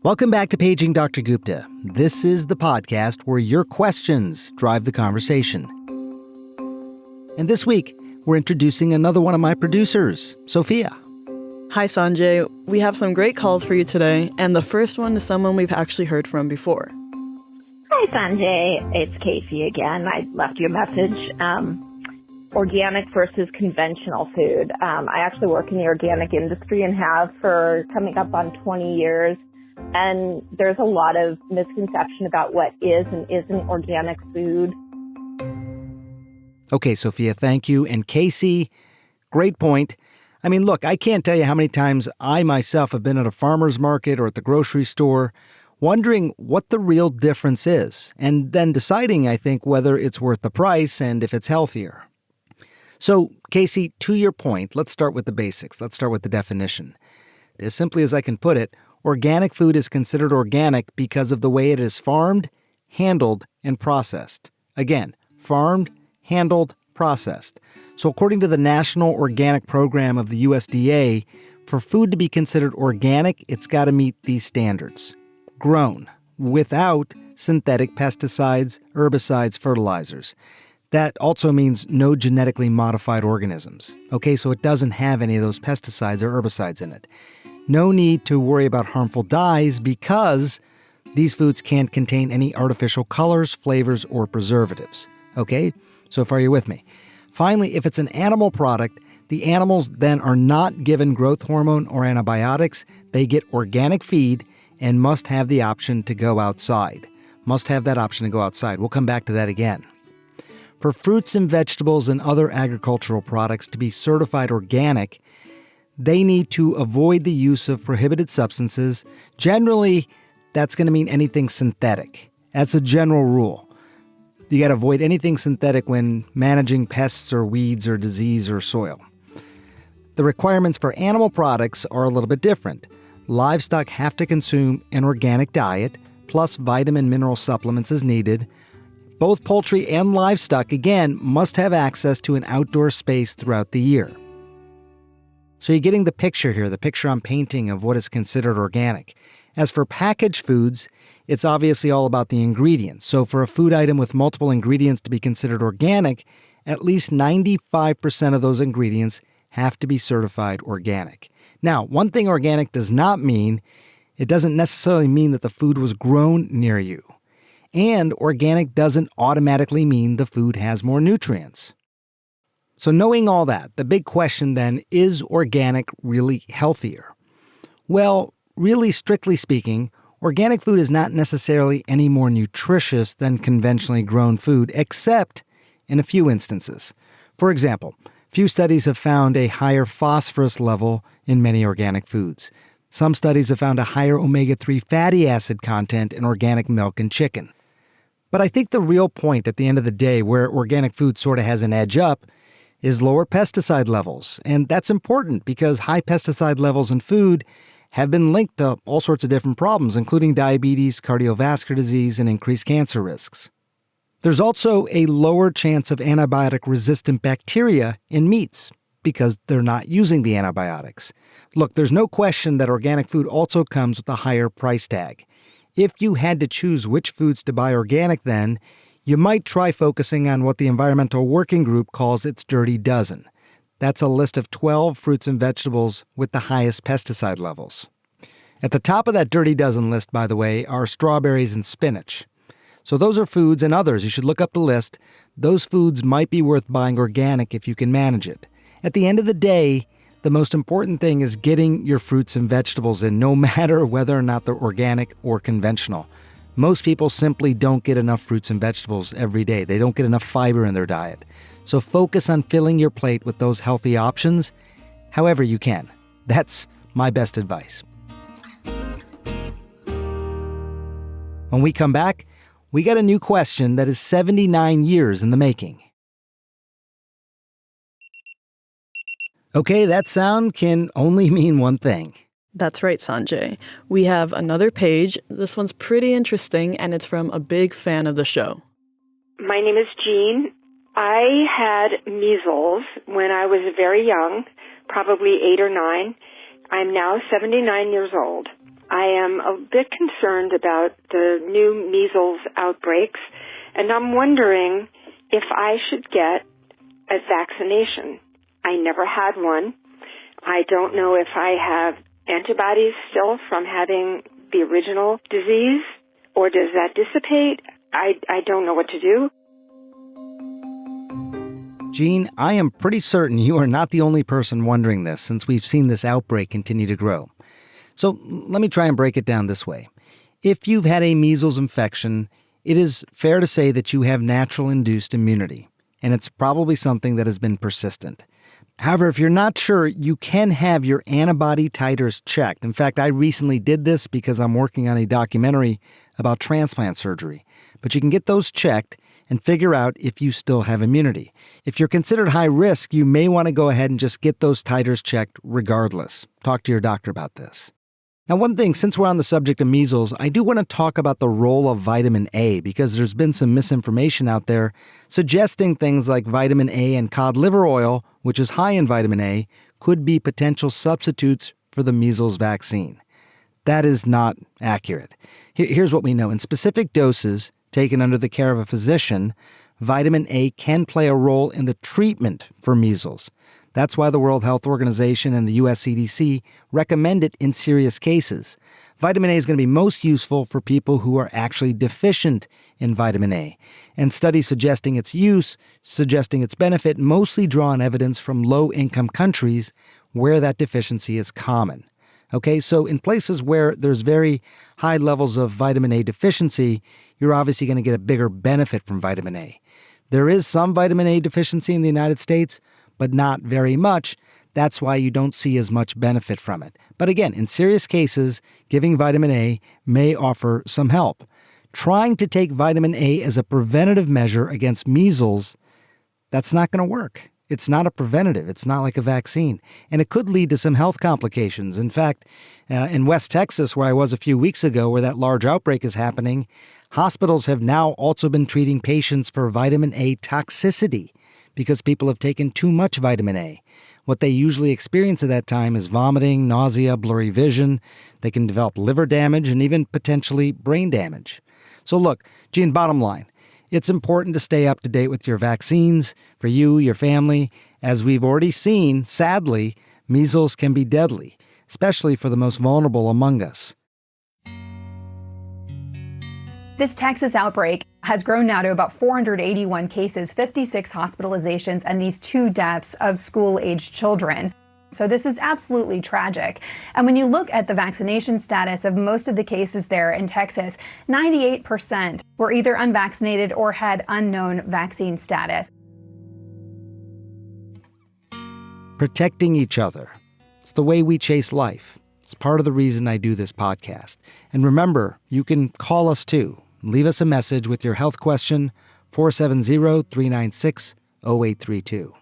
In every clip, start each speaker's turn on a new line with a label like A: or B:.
A: Welcome back to Paging Dr. Gupta. This is the podcast where your questions drive the conversation. And this week, we're introducing another one of my producers, Sophia.
B: Hi, Sanjay. We have some great calls for you today, and the first one is someone we've actually heard from before.
C: Hi, Sanjay. It's Casey again. I left you a message. Organic versus conventional food. I actually work in the organic industry and have for coming up on 20 years. And there's a lot of misconception about what is and isn't organic food.
A: Okay, Sophia, thank you. And Casey, great point. I mean, look, I can't tell you how many times I myself have been at a farmer's market or at the grocery store wondering what the real difference is, and then deciding, I think, whether it's worth the price and if it's healthier. So, Casey, to your point, let's start with the basics. Let's start with the definition. As simply as I can put it, organic food is considered organic because of the way it is farmed, handled, and processed. Again, farmed, handled, processed. So according to the National Organic Program of the USDA, for food to be considered organic, it's got to meet these standards. Grown, without synthetic pesticides, herbicides, fertilizers. That also means no genetically modified organisms. Okay, so it doesn't have any of those pesticides or herbicides in it. No need to worry about harmful dyes because these foods can't contain any artificial colors, flavors, or preservatives. Okay? So far you're with me. Finally, if it's an animal product, the animals then are not given growth hormone or antibiotics. They get organic feed and must have the option to go outside. Must have that option to go outside. We'll come back to that again. For fruits and vegetables and other agricultural products to be certified organic, they need to avoid the use of prohibited substances. Generally, that's going to mean anything synthetic. That's a general rule. You got to avoid anything synthetic when managing pests or weeds or disease or soil. The requirements for animal products are a little bit different. Livestock have to consume an organic diet, plus vitamin mineral supplements as needed. Both poultry and livestock, again, must have access to an outdoor space throughout the year. So you're getting the picture here, the picture I'm painting of what is considered organic. As for packaged foods, it's obviously all about the ingredients. So for a food item with multiple ingredients to be considered organic, at least 95% of those ingredients have to be certified organic. Now, one thing organic does not mean, it doesn't necessarily mean that the food was grown near you. And organic doesn't automatically mean the food has more nutrients. So knowing all that, the big question then, is organic really healthier? Well, really strictly speaking, organic food is not necessarily any more nutritious than conventionally grown food, except in a few instances. For example, few studies have found a higher phosphorus level in many organic foods. Some studies have found a higher omega-3 fatty acid content in organic milk and chicken. But I think the real point at the end of the day where organic food sort of has an edge up is lower pesticide levels. And that's important because high pesticide levels in food have been linked to all sorts of different problems, including diabetes, cardiovascular disease, and increased cancer risks. There's also a lower chance of antibiotic-resistant bacteria in meats because they're not using the antibiotics. Look, there's no question that organic food also comes with a higher price tag. If you had to choose which foods to buy organic then, you might try focusing on what the Environmental Working Group calls its Dirty Dozen. That's a list of 12 fruits and vegetables with the highest pesticide levels. At the top of that Dirty Dozen list, by the way, are strawberries and spinach. So those are foods and others. You should look up the list. Those foods might be worth buying organic if you can manage it. At the end of the day, the most important thing is getting your fruits and vegetables in, no matter whether or not they're organic or conventional. Most people simply don't get enough fruits and vegetables every day. They don't get enough fiber in their diet. So focus on filling your plate with those healthy options however you can. That's my best advice. When we come back, we got a new question that is 79 years in the making. Okay, that sound can only mean one thing.
B: That's right, Sanjay. We have another page. This one's pretty interesting, and it's from a big fan of the show.
D: My name is Jean. I had measles when I was very young, probably 8 or 9. I'm now 79 years old. I am a bit concerned about the new measles outbreaks, and I'm wondering if I should get a vaccination. I never had one. I don't know if I have antibodies still from having the original disease, or does that dissipate? I don't know what to do.
A: Jean, I am pretty certain you are not the only person wondering this, since we've seen this outbreak continue to grow. So let me try and break it down this way. If you've had a measles infection, it is fair to say that you have natural induced immunity, and it's probably something that has been persistent. However, if you're not sure, you can have your antibody titers checked. In fact, I recently did this because I'm working on a documentary about transplant surgery. But you can get those checked and figure out if you still have immunity. If you're considered high risk, you may want to go ahead and just get those titers checked regardless. Talk to your doctor about this. Now, one thing, since we're on the subject of measles, I do want to talk about the role of vitamin A, because there's been some misinformation out there suggesting things like vitamin A and cod liver oil, which is high in vitamin A, could be potential substitutes for the measles vaccine. That is not accurate. Here's what we know. In specific doses taken under the care of a physician, vitamin A can play a role in the treatment for measles. That's why the World Health Organization and the US CDC recommend it in serious cases. Vitamin A is going to be most useful for people who are actually deficient in vitamin A. And studies suggesting its use, suggesting its benefit, mostly draw on evidence from low-income countries where that deficiency is common. Okay, so in places where there's very high levels of vitamin A deficiency, you're obviously going to get a bigger benefit from vitamin A. There is some vitamin A deficiency in the United States, but not very much. That's why you don't see as much benefit from it. But again, in serious cases, giving vitamin A may offer some help. Trying to take vitamin A as a preventative measure against measles, that's not going to work. It's not a preventative. It's not like a vaccine. And it could lead to some health complications. In fact, in West Texas, where I was a few weeks ago, where that large outbreak is happening, hospitals have now also been treating patients for vitamin A toxicity because people have taken too much vitamin A. What they usually experience at that time is vomiting, nausea, blurry vision. They can develop liver damage and even potentially brain damage. So look, Gene, bottom line, it's important to stay up to date with your vaccines for you, your family. As we've already seen, sadly, measles can be deadly, especially for the most vulnerable among us.
E: This Texas outbreak has grown now to about 481 cases, 56 hospitalizations, and these 2 deaths of school-aged children. So this is absolutely tragic. And when you look at the vaccination status of most of the cases there in Texas, 98% were either unvaccinated or had unknown vaccine status.
A: Protecting each other. It's the way we chase life. It's part of the reason I do this podcast. And remember, you can call us too. Leave us a message with your health question, 470-396-0832.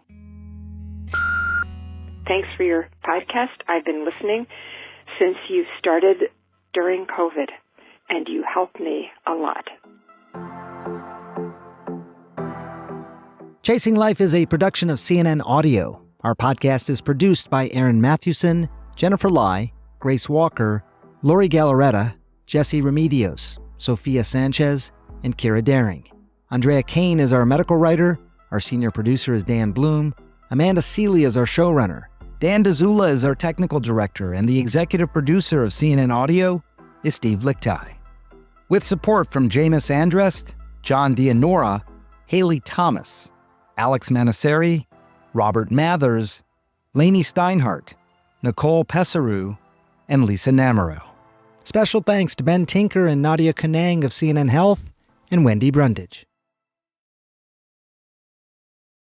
D: Thanks for your podcast. I've been listening since you started during COVID, and you helped me a lot.
A: Chasing Life is a production of CNN Audio. Our podcast is produced by Aaron Mathewson, Jennifer Lai, Grace Walker, Lori Galaretta, Jesse Remedios, Sophia Sanchez, and Kira Daring. Andrea Kane is our medical writer. Our senior producer is Dan Bloom. Amanda Seeley is our showrunner. Dan DeZula is our technical director, and the executive producer of CNN Audio is Steve Lichtai. With support from Jameis Andrest, John Dianora, Haley Thomas, Alex Manasseri, Robert Mathers, Lainey Steinhardt, Nicole Pesaru, and Lisa Namaro. Special thanks to Ben Tinker and Nadia Kanang of CNN Health and Wendy Brundage.